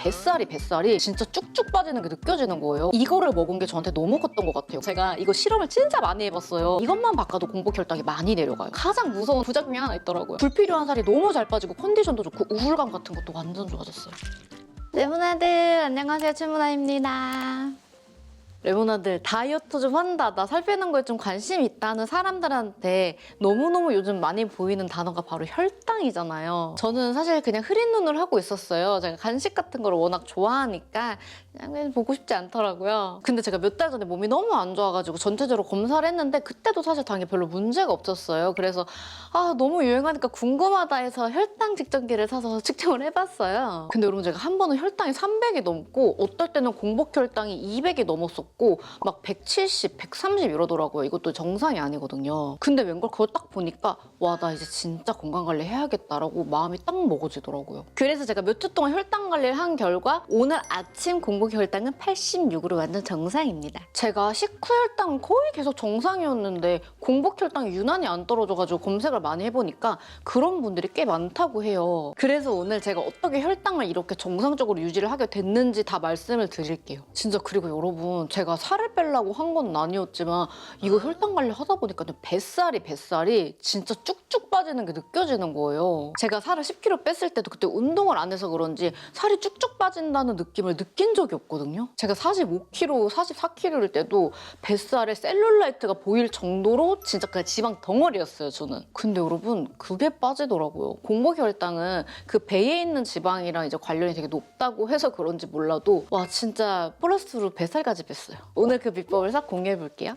뱃살이 진짜 쭉쭉 빠지는 게 느껴지는 거예요. 이거를 먹은 게 저한테 너무 컸던 것 같아요. 제가 이거 실험을 진짜 많이 해봤어요. 이것만 바꿔도 공복 혈당이 많이 내려가요. 가장 무서운 부작용이 하나 있더라고요. 불필요한 살이 너무 잘 빠지고 컨디션도 좋고 우울감 같은 것도 완전 좋아졌어요. 레모나들 안녕하세요, 최문아입니다. 레모나들 다이어트 좀 한다, 나 살 빼는 거에 좀 관심 있다는 사람들한테 너무너무 요즘 많이 보이는 단어가 바로 혈당이잖아요. 저는 사실 그냥 흐린 눈으로 하고 있었어요. 제가 간식 같은 걸 워낙 좋아하니까 그냥 보고 싶지 않더라고요. 근데 제가 몇 달 전에 몸이 너무 안 좋아가지고 전체적으로 검사를 했는데 그때도 사실 당이 별로 문제가 없었어요. 그래서 너무 유행하니까 궁금하다 해서 혈당 측정기를 사서 측정을 해봤어요. 근데 여러분, 제가 한 번은 혈당이 300이 넘고 어떨 때는 공복 혈당이 200이 넘었었고 막 170, 130 이러더라고요. 이것도 정상이 아니거든요. 근데 웬걸 그걸 딱 보니까 와, 나 이제 진짜 건강관리 해야겠다라고 마음이 딱 먹어지더라고요. 그래서 제가 몇 주 동안 혈당 관리를 한 결과 오늘 아침 공복 혈당은 86으로 완전 정상입니다. 제가 식후 혈당은 거의 계속 정상이었는데 공복 혈당이 유난히 안 떨어져가지고 검색을 많이 해보니까 그런 분들이 꽤 많다고 해요. 그래서 오늘 제가 어떻게 혈당을 이렇게 정상적으로 유지를 하게 됐는지 다 말씀을 드릴게요. 진짜. 그리고 여러분, 제가 살을 빼려고 한 건 아니었지만 이거 혈당 관리 하다 보니까 뱃살이 진짜 쭉쭉 빠지는 게 느껴지는 거예요. 제가 살을 10kg 뺐을 때도 그때 운동을 안 해서 그런지 살이 쭉쭉 빠진다는 느낌을 느낀 적이 없거든요. 제가 45kg, 44kg일 때도 뱃살에 셀룰라이트가 보일 정도로 진짜 그냥 지방 덩어리였어요, 저는. 근데 여러분, 그게 빠지더라고요. 공복 혈당은 그 배에 있는 지방이랑 이제 관련이 되게 높다고 해서 그런지 몰라도 와, 진짜 플러스로 뱃살까지 뺐어요. 오늘 그 비법을 싹 공유해 볼게요.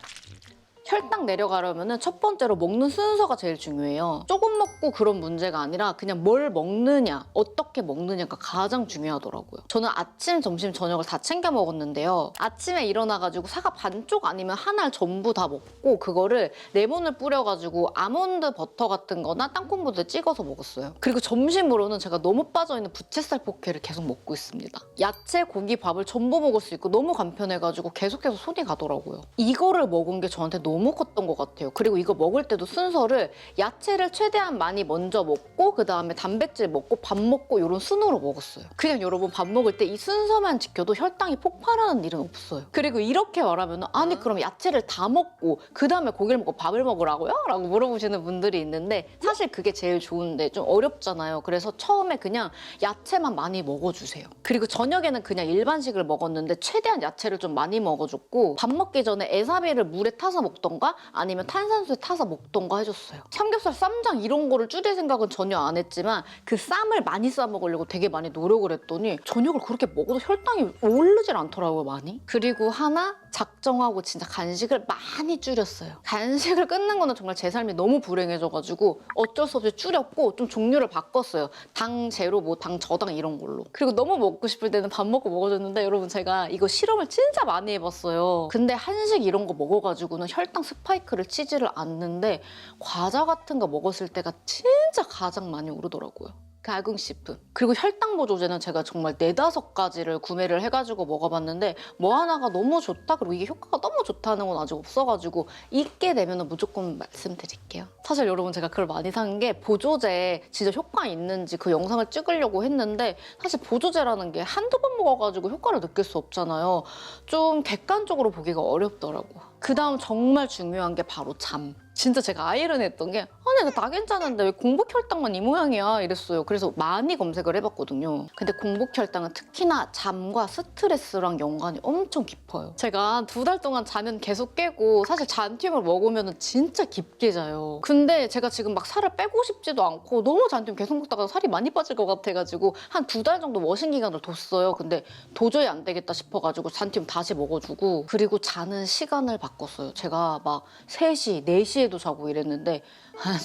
혈당 내려가려면 첫 번째로 먹는 순서가 제일 중요해요. 조금 먹고 그런 문제가 아니라 그냥 뭘 먹느냐, 어떻게 먹느냐가 가장 중요하더라고요. 저는 아침, 점심, 저녁을 다 챙겨 먹었는데요. 아침에 일어나가지고 사과 반쪽 아니면 한 알 전부 다 먹고 그거를 레몬을 뿌려가지고 아몬드 버터 같은 거나 땅콩부터에 찍어서 먹었어요. 그리고 점심으로는 제가 너무 빠져있는 부채살 포케를 계속 먹고 있습니다. 야채, 고기, 밥을 전부 먹을 수 있고 너무 간편해가지고 계속해서 손이 가더라고요. 이거를 먹은 게 저한테 너무 컸던 것 같아요. 그리고 이거 먹을 때도 순서를 야채를 최대한 많이 먼저 먹고 그 다음에 단백질 먹고 밥 먹고 이런 순으로 먹었어요. 그냥 여러분, 밥 먹을 때 이 순서만 지켜도 혈당이 폭발하는 일은 없어요. 그리고 이렇게 말하면 아니 그럼 야채를 다 먹고 그 다음에 고기를 먹고 밥을 먹으라고요? 라고 물어보시는 분들이 있는데 사실 그게 제일 좋은데 좀 어렵잖아요. 그래서 처음에 그냥 야채만 많이 먹어주세요. 그리고 저녁에는 그냥 일반식을 먹었는데 최대한 야채를 좀 많이 먹어줬고 밥 먹기 전에 에사비를 물에 타서 먹던가 아니면 탄산수에 타서 먹던가 해줬어요. 삼겹살, 쌈장 이런 거를 줄일 생각은 전혀 안 했지만 그 쌈을 많이 싸 먹으려고 되게 많이 노력을 했더니 저녁을 그렇게 먹어도 혈당이 오르질 않더라고요, 많이. 그리고 하나 작정하고 진짜 간식을 많이 줄였어요. 간식을 끊는 거는 정말 제 삶이 너무 불행해져가지고 어쩔 수 없이 줄였고 좀 종류를 바꿨어요. 당 제로, 뭐 당 저당 이런 걸로. 그리고 너무 먹고 싶을 때는 밥 먹고 먹어줬는데 여러분, 제가 이거 실험을 진짜 많이 해봤어요. 근데 한식 이런 거 먹어가지고는 혈당 스파이크를 치지를 않는데 과자 같은 거 먹었을 때가 진짜 가장 많이 오르더라고요. 가공식품. 그리고 혈당 보조제는 제가 정말 4-5가지를 구매를 해가지고 먹어봤는데 뭐 하나가 너무 좋다, 그리고 이게 효과가 너무 좋다는 건 아직 없어가지고 있게 되면 무조건 말씀드릴게요. 사실 여러분, 제가 그걸 많이 산 게 보조제 진짜 효과 있는지 그 영상을 찍으려고 했는데 사실 보조제라는 게 한두 번 먹어가지고 효과를 느낄 수 없잖아요. 좀 객관적으로 보기가 어렵더라고요. 그 다음 정말 중요한 게 바로 잠. 진짜 제가 아이러니했던 게 아니, 나 괜찮은데 왜 공복 혈당만 이 모양이야 이랬어요. 그래서 많이 검색을 해봤거든요. 근데 공복 혈당은 특히나 잠과 스트레스랑 연관이 엄청 깊어요. 제가 2달 동안 자면 계속 깨고 사실 잔티움을 먹으면 진짜 깊게 자요. 근데 제가 지금 막 살을 빼고 싶지도 않고 너무 잔티움 계속 먹다가 살이 많이 빠질 것 같아가지고 한 2달 정도 머신 기간을 뒀어요. 근데 도저히 안 되겠다 싶어가지고 잔티움 다시 먹어주고, 그리고 자는 시간을 바꿨어요. 제가 막 3시, 4시에도 자고 이랬는데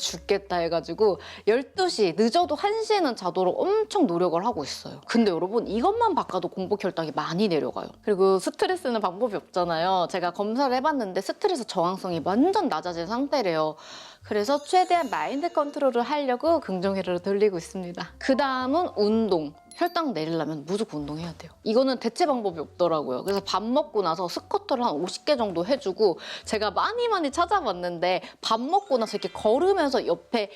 죽겠다 해가지고 12시, 늦어도 1시에는 자도록 엄청 노력을 하고 있어요. 근데 여러분, 이것만 바꿔도 공복 혈당이 많이 내려가요. 그리고 스트레스는 방법이 없잖아요. 제가 검사를 해봤는데 스트레스 저항성이 완전 낮아진 상태래요. 그래서 최대한 마인드 컨트롤을 하려고 긍정회로를 돌리고 있습니다. 그 다음은 운동. 혈당 내리려면 무조건 운동해야 돼요. 이거는 대체 방법이 없더라고요. 그래서 밥 먹고 나서 스쿼트를 한 50개 정도 해주고, 제가 많이 찾아봤는데 밥 먹고 나서 이렇게 걸어 걸으면서 옆에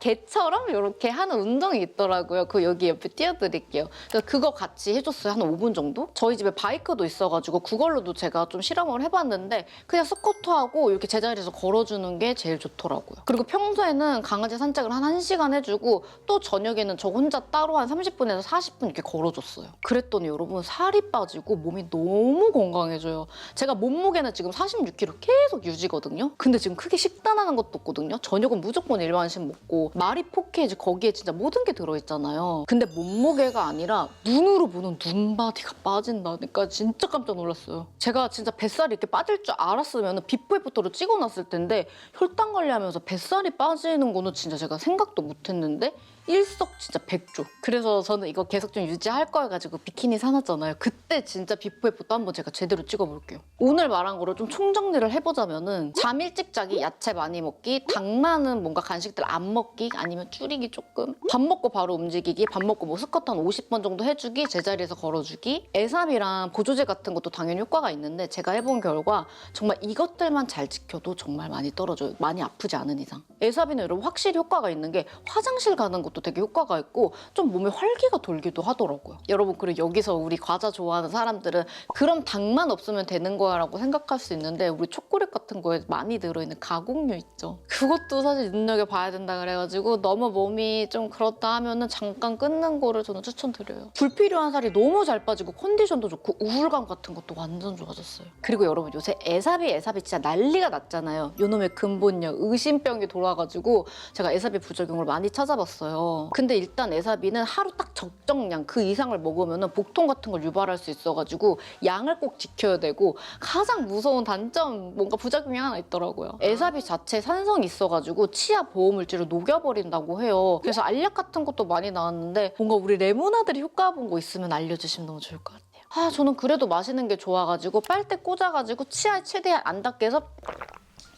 개처럼 이렇게 하는 운동이 있더라고요. 그 여기 옆에 띄워드릴게요. 그래서 그거 같이 해줬어요. 한 5분 정도? 저희 집에 바이크도 있어가지고 그걸로도 제가 좀 실험을 해봤는데 그냥 스쿼트하고 이렇게 제자리에서 걸어주는 게 제일 좋더라고요. 그리고 평소에는 강아지 산책을 한 1시간 해주고 또 저녁에는 저 혼자 따로 한 30분에서 40분 이렇게 걸어줬어요. 그랬더니 여러분 살이 빠지고 몸이 너무 건강해져요. 제가 몸무게는 지금 46kg 계속 유지거든요. 근데 지금 크게 식단하는 것도 없거든요. 저녁은 무조건 일반식 먹고 마리 포케이지 거기에 진짜 모든 게 들어있잖아요. 근데 몸무게가 아니라 눈으로 보는 눈바디가 빠진다니까 진짜 깜짝 놀랐어요. 제가 진짜 뱃살이 이렇게 빠질 줄 알았으면 비포 애프터를 찍어놨을 텐데 혈당 관리하면서 뱃살이 빠지는 거는 진짜 제가 생각도 못했는데 일석진짜 백조. 그래서 저는 이거 계속 좀 유지할 거여가지고 비키니 사놨잖아요. 그때 진짜 비포 애프터 한번 제가 제대로 찍어볼게요. 오늘 말한 거를 좀 총정리를 해보자면은 잠 일찍 자기, 야채 많이 먹기, 당 많은 뭔가 간식들 안 먹기, 아니면 줄이기 조금, 밥 먹고 바로 움직이기, 밥 먹고 뭐 스쿼트 한 50번 정도 해주기, 제자리에서 걸어주기, 애삽이랑 보조제 같은 것도 당연히 효과가 있는데 제가 해본 결과 정말 이것들만 잘 지켜도 정말 많이 떨어져요. 많이 아프지 않은 이상. 애삽이는 여러분 확실히 효과가 있는 게 화장실 가는 것도 되게 효과가 있고 좀 몸에 활기가 돌기도 하더라고요. 여러분 그리고 여기서 우리 과자 좋아하는 사람들은 그럼 당만 없으면 되는 거야 라고 생각할 수 있는데 우리 초콜릿 같은 거에 많이 들어있는 가공류 있죠. 그것도 사실 눈여겨봐야 된다 그래가지고 너무 몸이 좀 그렇다 하면은 잠깐 끊는 거를 저는 추천드려요. 불필요한 살이 너무 잘 빠지고 컨디션도 좋고 우울감 같은 것도 완전 좋아졌어요. 그리고 여러분 요새 애삽이 진짜 난리가 났잖아요. 요놈의 근본력 의심병이 돌아가지고 제가 애삽이 부작용을 많이 찾아봤어요. 근데 일단 애사비는 하루 딱 적정량 그 이상을 먹으면 복통 같은 걸 유발할 수 있어가지고 양을 꼭 지켜야 되고 가장 무서운 단점 뭔가 부작용이 하나 있더라고요. 애사비 자체에 산성이 있어가지고 치아 보호물질을 녹여버린다고 해요. 그래서 알약 같은 것도 많이 나왔는데 뭔가 우리 레모나들이 효과 본 거 있으면 알려주시면 너무 좋을 것 같아요. 저는 그래도 마시는 게 좋아가지고 빨대 꽂아가지고 치아에 최대한 안 닿게 해서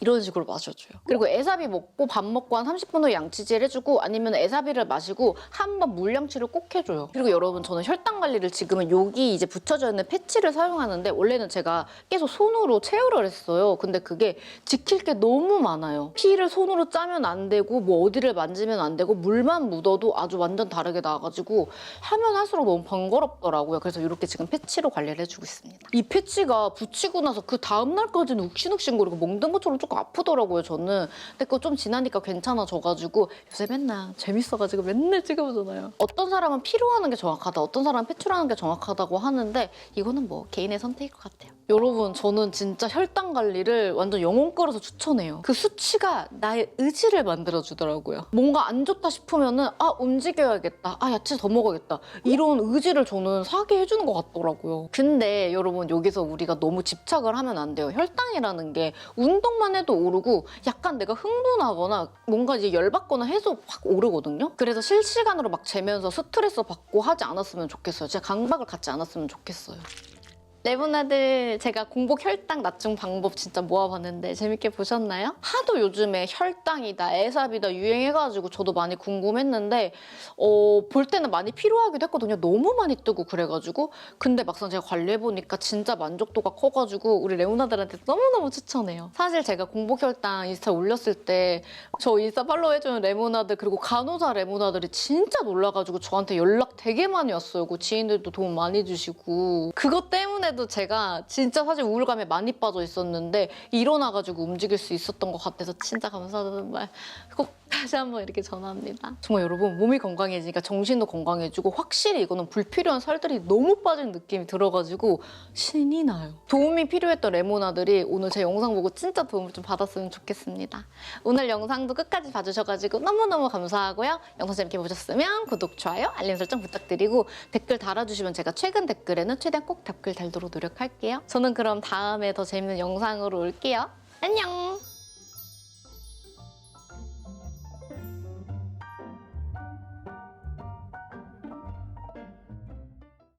이런 식으로 마셔줘요. 그리고 애사비 먹고 밥 먹고 한 30분 후에 양치질 해주고 아니면 애사비를 마시고 한 번 물양치를 꼭 해줘요. 그리고 여러분 저는 혈당 관리를 지금은 여기 이제 붙여져 있는 패치를 사용하는데 원래는 제가 계속 손으로 체열을 했어요. 근데 그게 지킬 게 너무 많아요. 피를 손으로 짜면 안 되고 뭐 어디를 만지면 안 되고 물만 묻어도 아주 완전 다르게 나와가지고 하면 할수록 너무 번거롭더라고요. 그래서 이렇게 지금 패치로 관리를 해주고 있습니다. 이 패치가 붙이고 나서 그 다음날까지는 욱신욱신거리고 멍든 것처럼 조금 아프더라고요, 저는. 근데 그거 좀 지나니까 괜찮아져가지고 요새 맨날 재밌어가지고 맨날 찍어보잖아요. 어떤 사람은 피로 하는 게 정확하다, 어떤 사람은 패치로 하는 게 정확하다고 하는데 이거는 뭐 개인의 선택일 것 같아요. 여러분 저는 진짜 혈당 관리를 완전 영혼 끌어서 추천해요. 그 수치가 나의 의지를 만들어주더라고요. 뭔가 안 좋다 싶으면은 움직여야겠다, 야채 더 먹어야겠다 이런 의지를 저는 사게 해주는 것 같더라고요. 근데 여러분 여기서 우리가 너무 집착을 하면 안 돼요. 혈당이라는 게 운동만 해도 오르고 약간 내가 흥분하거나 뭔가 이제 열받거나 해서 확 오르거든요. 그래서 실시간으로 막 재면서 스트레스 받고 하지 않았으면 좋겠어요. 제가 강박을 갖지 않았으면 좋겠어요. 레모나들 제가 공복 혈당 낮춤 방법 진짜 모아봤는데 재밌게 보셨나요? 하도 요즘에 혈당이다, 애삽이다 유행해가지고 저도 많이 궁금했는데 볼 때는 많이 필요하기도 했거든요. 너무 많이 뜨고 그래가지고. 근데 막상 제가 관리해보니까 진짜 만족도가 커가지고 우리 레모나들한테 너무너무 추천해요. 사실 제가 공복 혈당 인스타 올렸을 때 저 인스타 팔로우 해주는 레모나들 그리고 간호사 레모나들이 진짜 놀라가지고 저한테 연락 되게 많이 왔어요. 그 지인들도 도움 많이 주시고. 그것 때문에도 제가 진짜 사실 우울감에 많이 빠져 있었는데 일어나가지고 움직일 수 있었던 것 같아서 진짜 감사하다는 말 꼭 다시 한번 이렇게 전합니다. 정말 여러분 몸이 건강해지니까 정신도 건강해지고 확실히 이거는 불필요한 살들이 너무 빠진 느낌이 들어가지고 신이 나요. 도움이 필요했던 레모나들이 오늘 제 영상 보고 진짜 도움을 좀 받았으면 좋겠습니다. 오늘 영상도 끝까지 봐주셔가지고 너무너무 감사하고요. 영상 재밌게 보셨으면 구독, 좋아요, 알림 설정 부탁드리고 댓글 달아주시면 제가 최근 댓글에는 최대한 꼭 댓글 달도록 노력할게요. 저는 그럼 다음에 더 재밌는 영상으로 올게요. 안녕!